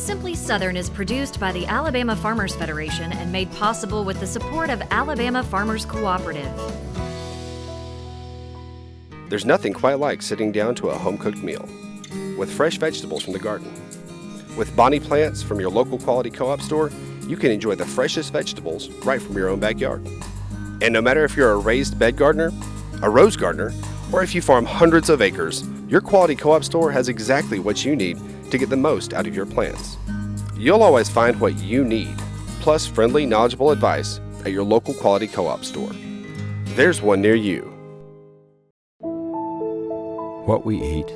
Simply Southern is produced by the Alabama Farmers Federation and made possible with the support of Alabama Farmers Cooperative. There's nothing quite like sitting down to a home-cooked meal with fresh vegetables from the garden. With Bonnie plants from your local quality co-op store, you can enjoy the freshest vegetables right from your own backyard. And no matter if you're a raised bed gardener, a rose gardener, or if you farm hundreds of acres, your quality co-op store has exactly what you need to get the most out of your plants. You'll always find what you need, plus friendly, knowledgeable advice at your local quality co-op store. There's one near you. What we eat,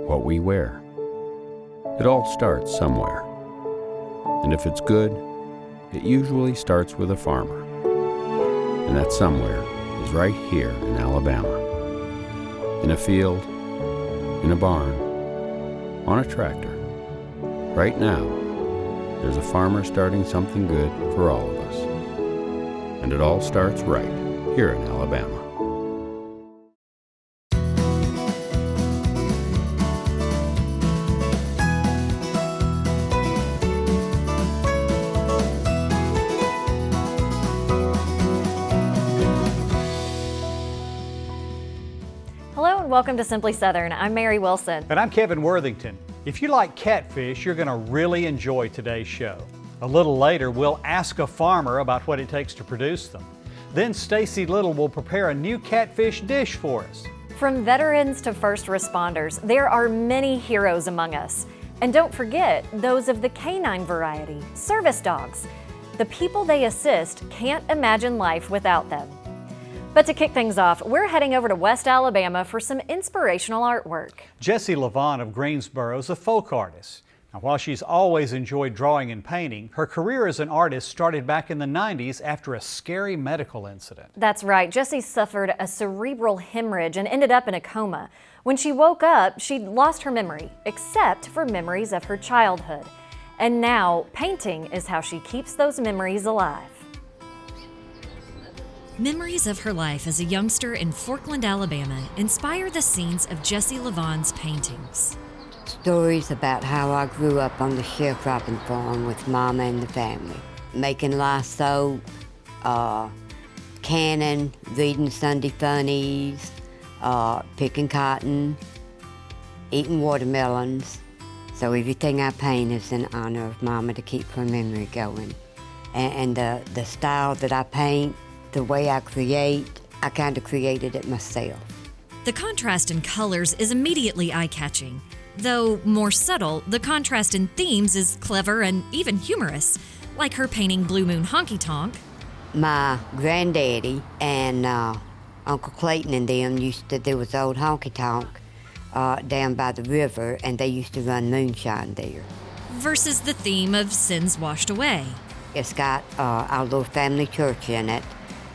what we wear. It all starts somewhere. And if it's good, it usually starts with a farmer. And that somewhere is right here in Alabama. In a field, in a barn, on a tractor. Right now, there's a farmer starting something good for all of us. And it all starts right here in Alabama. Hello and welcome to Simply Southern. I'm Mary Wilson. And I'm Kevin Worthington. If you like catfish, you're going to really enjoy today's show. A little later, we'll ask a farmer about what it takes to produce them. Then Stacy Little will prepare a new catfish dish for us. From veterans to first responders, there are many heroes among us. And don't forget those of the canine variety, service dogs. The people they assist can't imagine life without them. But to kick things off, we're heading over to West Alabama for some inspirational artwork. Jessie LaVon of Greensboro is a folk artist. Now, while she's always enjoyed drawing and painting, her career as an artist started back in the 90s after a scary medical incident. That's right. Jessie suffered a cerebral hemorrhage and ended up in a coma. When she woke up, she'd lost her memory, except for memories of her childhood. And now, painting is how she keeps those memories alive. Memories of her life as a youngster in Forkland, Alabama inspire the scenes of Jessie LaVon's paintings. Stories about how I grew up on the sharecropping farm with Mama and the family. Making lye soap, canning, reading Sunday funnies, picking cotton, eating watermelons. So everything I paint is in honor of Mama to keep her memory going. And the style that I paint, the way I create, I kind of created it myself. The contrast in colors is immediately eye-catching. Though more subtle, the contrast in themes is clever and even humorous, like her painting Blue Moon Honky Tonk. My granddaddy and Uncle Clayton and them there was old honky tonk down by the river, and they used to run moonshine there. Versus the theme of sins washed away. It's got our little family church in it.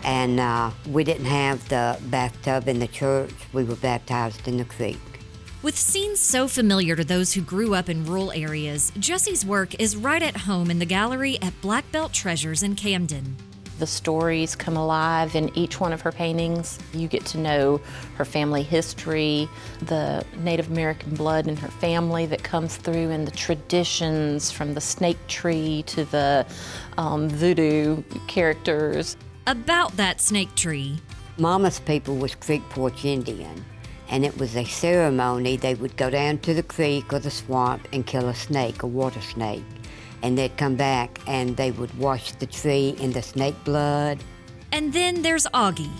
And we didn't have the bathtub in the church. We were baptized in the creek. With scenes so familiar to those who grew up in rural areas, Jessie's work is right at home in the gallery at Black Belt Treasures in Camden. The stories come alive in each one of her paintings. You get to know her family history, the Native American blood in her family that comes through, and the traditions from the snake tree to the voodoo characters. About that snake tree. Mama's people was Creek Porch Indian, and it was a ceremony. They would go down to the creek or the swamp and kill a snake, a water snake, and they'd come back and they would wash the tree in the snake blood. And then there's Augie.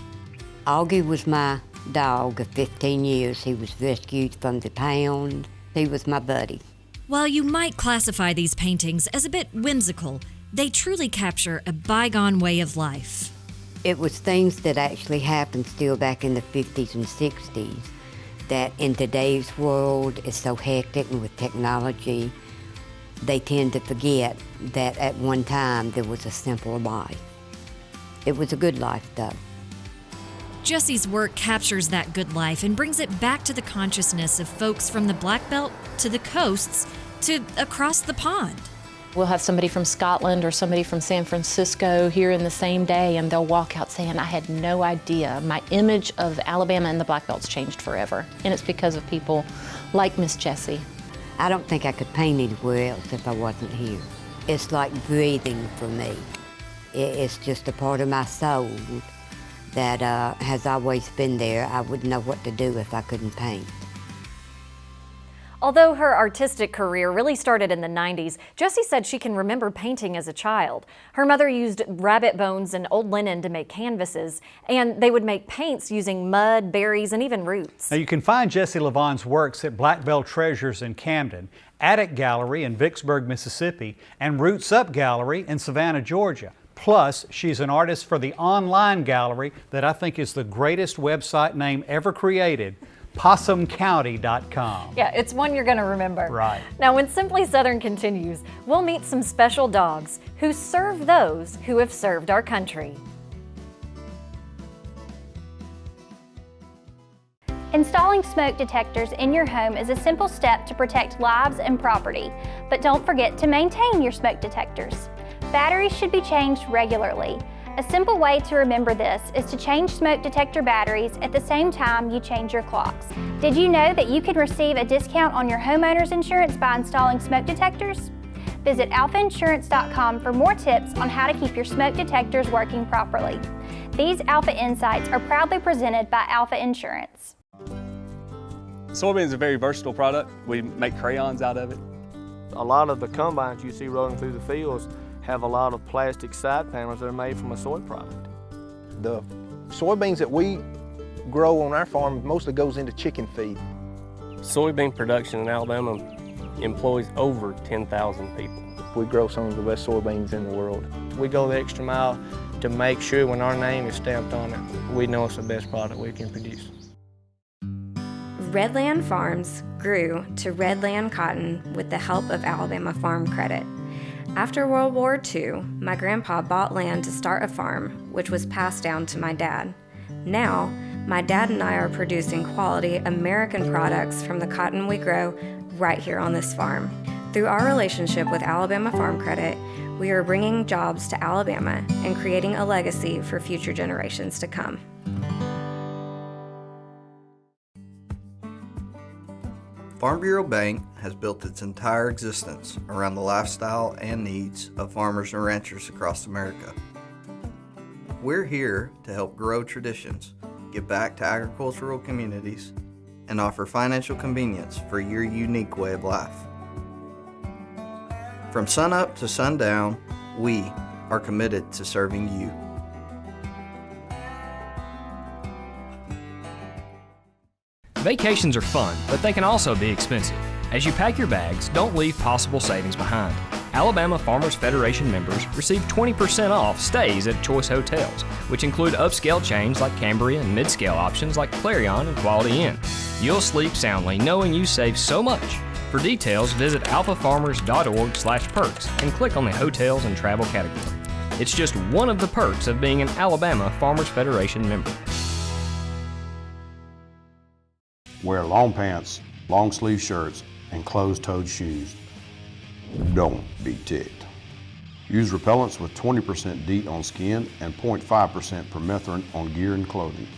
Augie was my dog of 15 years. He was rescued from the pound. He was my buddy. While you might classify these paintings as a bit whimsical, they truly capture a bygone way of life. It was things that actually happened still back in the 50s and 60s that in today's world is so hectic, and with technology, they tend to forget that at one time there was a simple life. It was a good life, though. Jessie's work captures that good life and brings it back to the consciousness of folks from the Black Belt to the coasts to across the pond. We'll have somebody from Scotland or somebody from San Francisco here in the same day, and they'll walk out saying, I had no idea. My image of Alabama and the Black Belt's changed forever. And it's because of people like Miss Jessie. I don't think I could paint anywhere else if I wasn't here. It's like breathing for me. It's just a part of my soul that has always been there. I wouldn't know what to do if I couldn't paint. Although her artistic career really started in the 90s, Jessie said she can remember painting as a child. Her mother used rabbit bones and old linen to make canvases, and they would make paints using mud, berries, and even roots. Now you can find Jessie LaVon's works at Black Veil Treasures in Camden, Attic Gallery in Vicksburg, Mississippi, and Roots Up Gallery in Savannah, Georgia. Plus, she's an artist for the online gallery that I think is the greatest website name ever created, PossumCounty.com. Yeah, it's one you're going to remember. Right. Now, when Simply Southern continues, we'll meet some special dogs who serve those who have served our country. Installing smoke detectors in your home is a simple step to protect lives and property, but don't forget to maintain your smoke detectors. Batteries should be changed regularly. A simple way to remember this is to change smoke detector batteries at the same time you change your clocks. Did you know that you can receive a discount on your homeowner's insurance by installing smoke detectors? Visit alphainsurance.com for more tips on how to keep your smoke detectors working properly. These Alpha Insights are proudly presented by Alpha Insurance. Soybeans is a very versatile product. We make crayons out of it. A lot of the combines you see rolling through the fields have a lot of plastic side panels that are made from a soy product. The soybeans that we grow on our farm mostly goes into chicken feed. Soybean production in Alabama employs over 10,000 people. We grow some of the best soybeans in the world. We go the extra mile to make sure when our name is stamped on it, we know it's the best product we can produce. Redland Farms grew to Redland Cotton with the help of Alabama Farm Credit. After World War II, my grandpa bought land to start a farm, which was passed down to my dad. Now, my dad and I are producing quality American products from the cotton we grow right here on this farm. Through our relationship with Alabama Farm Credit, we are bringing jobs to Alabama and creating a legacy for future generations to come. Farm Bureau Bank has built its entire existence around the lifestyle and needs of farmers and ranchers across America. We're here to help grow traditions, give back to agricultural communities, and offer financial convenience for your unique way of life. From sunup to sundown, we are committed to serving you. Vacations are fun, but they can also be expensive. As you pack your bags, don't leave possible savings behind. Alabama Farmers Federation members receive 20% off stays at Choice Hotels, which include upscale chains like Cambria and mid-scale options like Clarion and Quality Inn. You'll sleep soundly knowing you save so much. For details, visit alphafarmers.org/perks and click on the Hotels and Travel category. It's just one of the perks of being an Alabama Farmers Federation member. Wear long pants, long sleeve shirts, and closed-toed shoes. Don't be ticked. Use repellents with 20% DEET on skin and 0.5% permethrin on gear and clothing.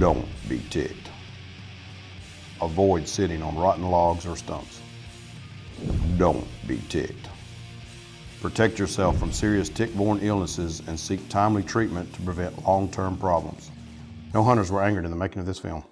Don't be ticked. Avoid sitting on rotten logs or stumps. Don't be ticked. Protect yourself from serious tick-borne illnesses and seek timely treatment to prevent long-term problems. No hunters were angered in the making of this film.